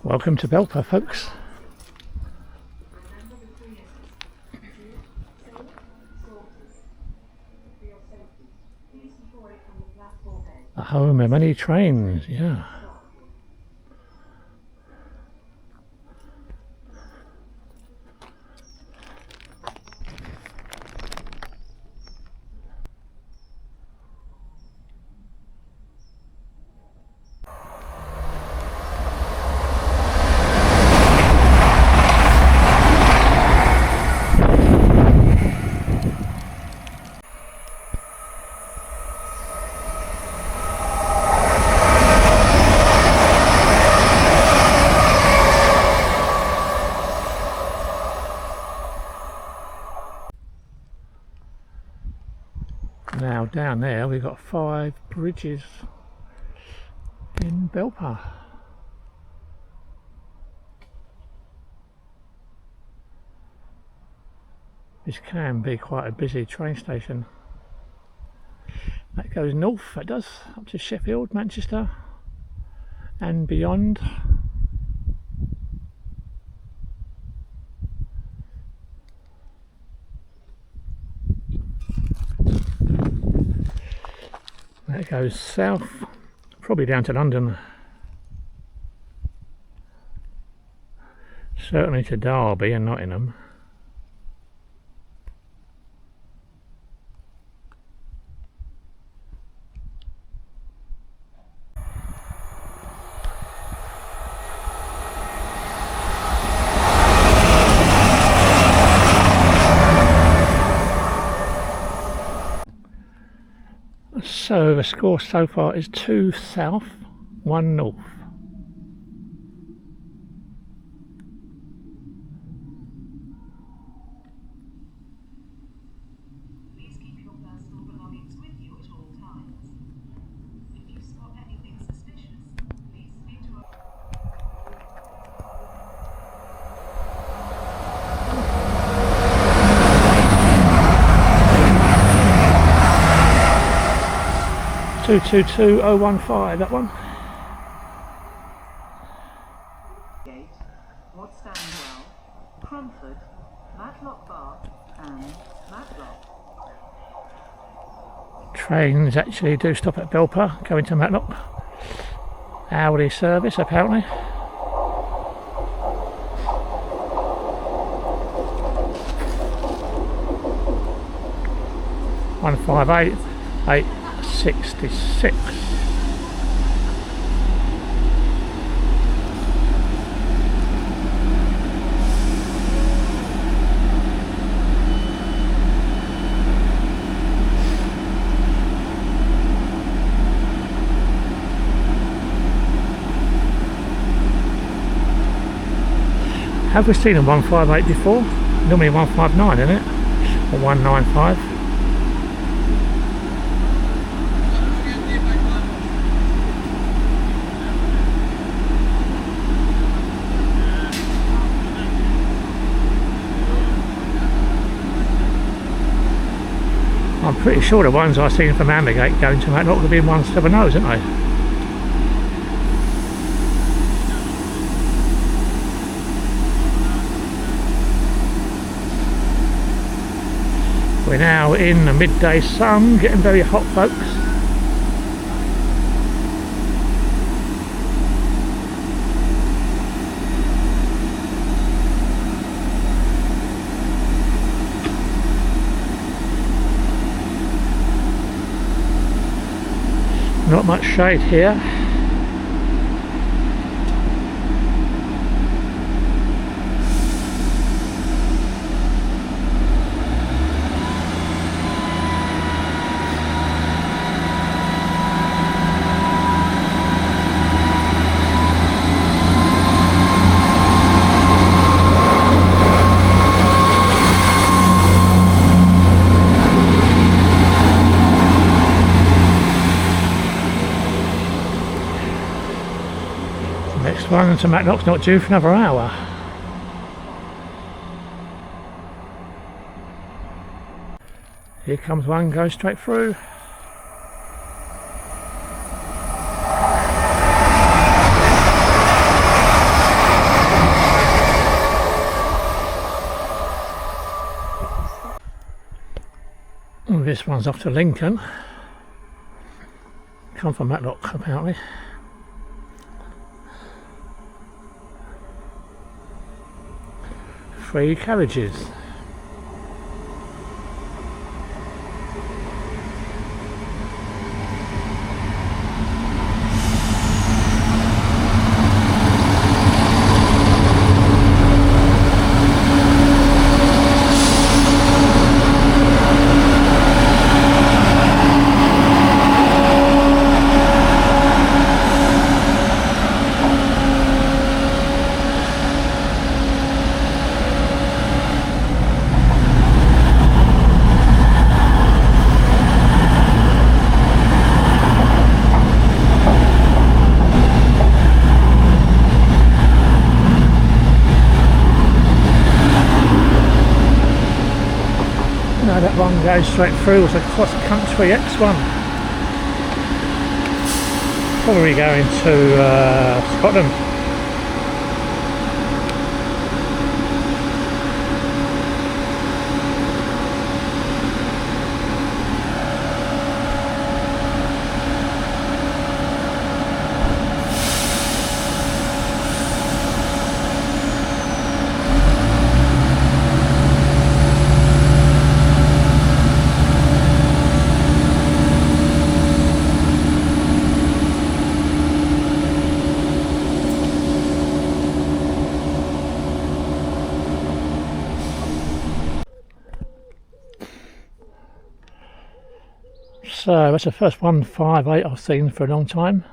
Welcome to Belper, folks. A home of many trains, yeah. Now down there we've got 5 bridges in Belper. This can be quite a busy train station. That goes north, that does, up to Sheffield, Manchester and beyond. That goes south, probably down to London. Certainly to Derby and Nottingham. So the score so far is 2 south, 1 north. Please keep your personal belongings with you at all times. If you spot anything suspicious, please speak to a... Two 22015, that one. Gate, What Standwell, Cromford, Matlock Bar, and Matlock. Trains actually do stop at Belper, going to Matlock. Hourly service apparently. £158,866. Have we seen a 158 before? Normally 159, isn't it? Or 195. I'm pretty sure the ones I've seen from Ambergate going to Matlock have been 170s, isn't they? We're now in the midday sun, getting very hot, folks. Not much shade here. Next one to Matlock's not due for another hour. Here comes one, goes straight through. This one's off to Lincoln. Come from Matlock apparently. Three carriages. That one goes straight through. It's a cross-country X1. Probably going to Scotland. So that's the first 158 I've seen for a long time.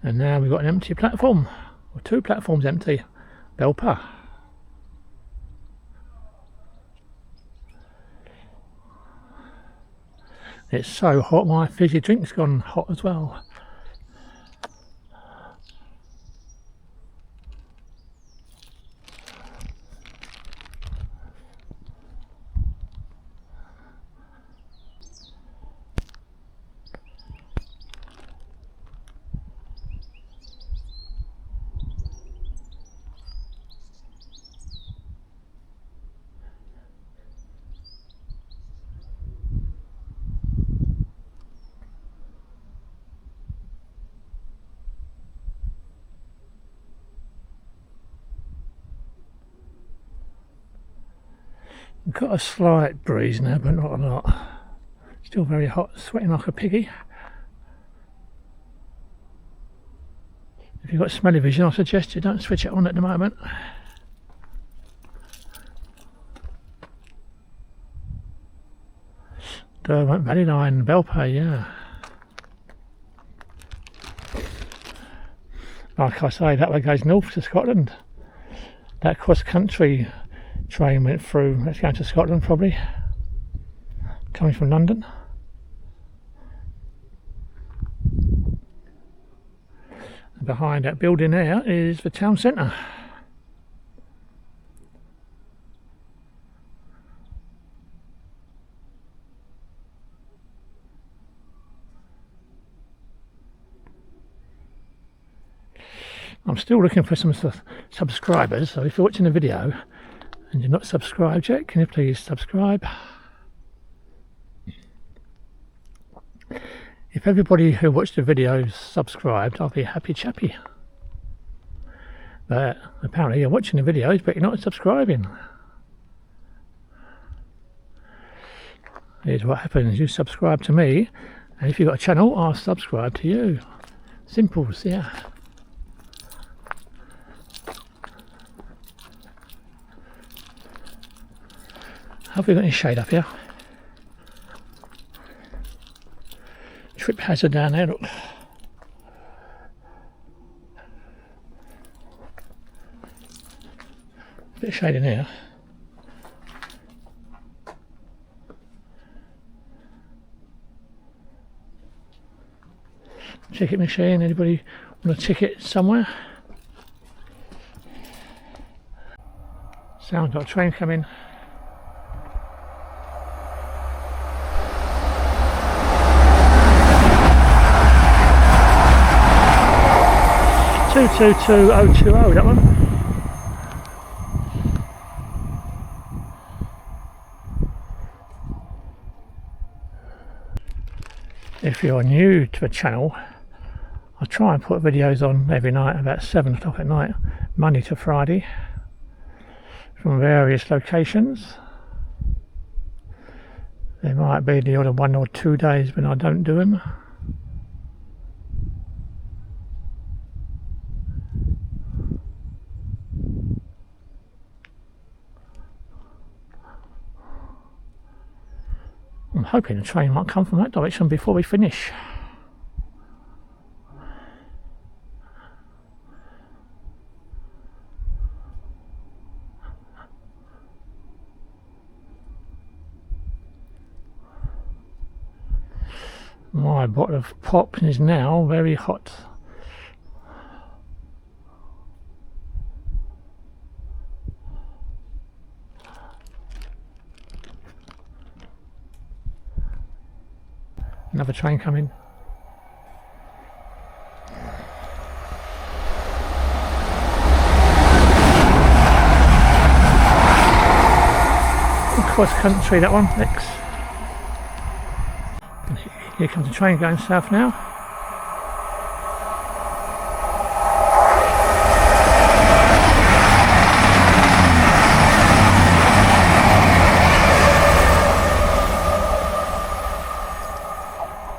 And now we've got an empty platform, or two platforms empty. Belper. It's so hot, my fizzy drink's gone hot as well. We've got a slight breeze now, but not a lot. Still very hot, sweating like a piggy. If you've got smelly vision, I suggest you don't switch it on at the moment. Derwent Valley Line, Belper, yeah. Like I say, that way goes north to Scotland. That cross-country train went through. Let's go to Scotland probably. Coming from London. And behind that building there is the town centre. I'm still looking for some subscribers, so if you're watching the video and you're not subscribed yet, can you please subscribe? If everybody who watched the video subscribed, I'll be a happy chappy. But apparently you're watching the videos but you're not subscribing. Here's what happens: you subscribe to me, and if you've got a channel, I'll subscribe to you. Simples, yeah. Have we got any shade up here? Trip hazard down there, look. Bit of shade in here. Ticket machine, anybody want a ticket somewhere? Sounds like a train coming. 222020, that one. If you're new to the channel, I try and put videos on every night about 7 o'clock at night, Monday to Friday, from various locations. There might be the other 1 or 2 days when I don't do them. I'm hoping the train might come from that direction before we finish. My bottle of pop is now very hot. Another train coming. Cross country, that one. Next. Here comes the train going south now.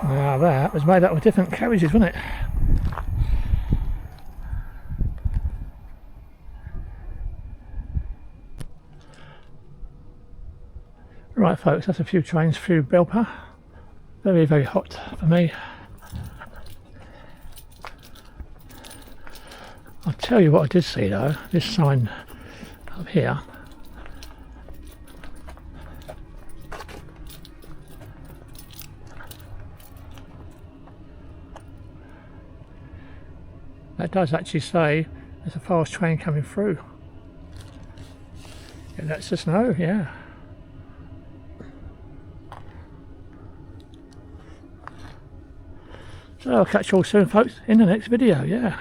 Now that was made up of different carriages, wasn't it? Right folks, that's a few trains through Belper. Very, very hot for me. I'll tell you what I did see though, this sign up here. That does actually say there's a fast train coming through. Yeah, that's the snow, yeah. So I'll catch you all soon folks in the next video, yeah.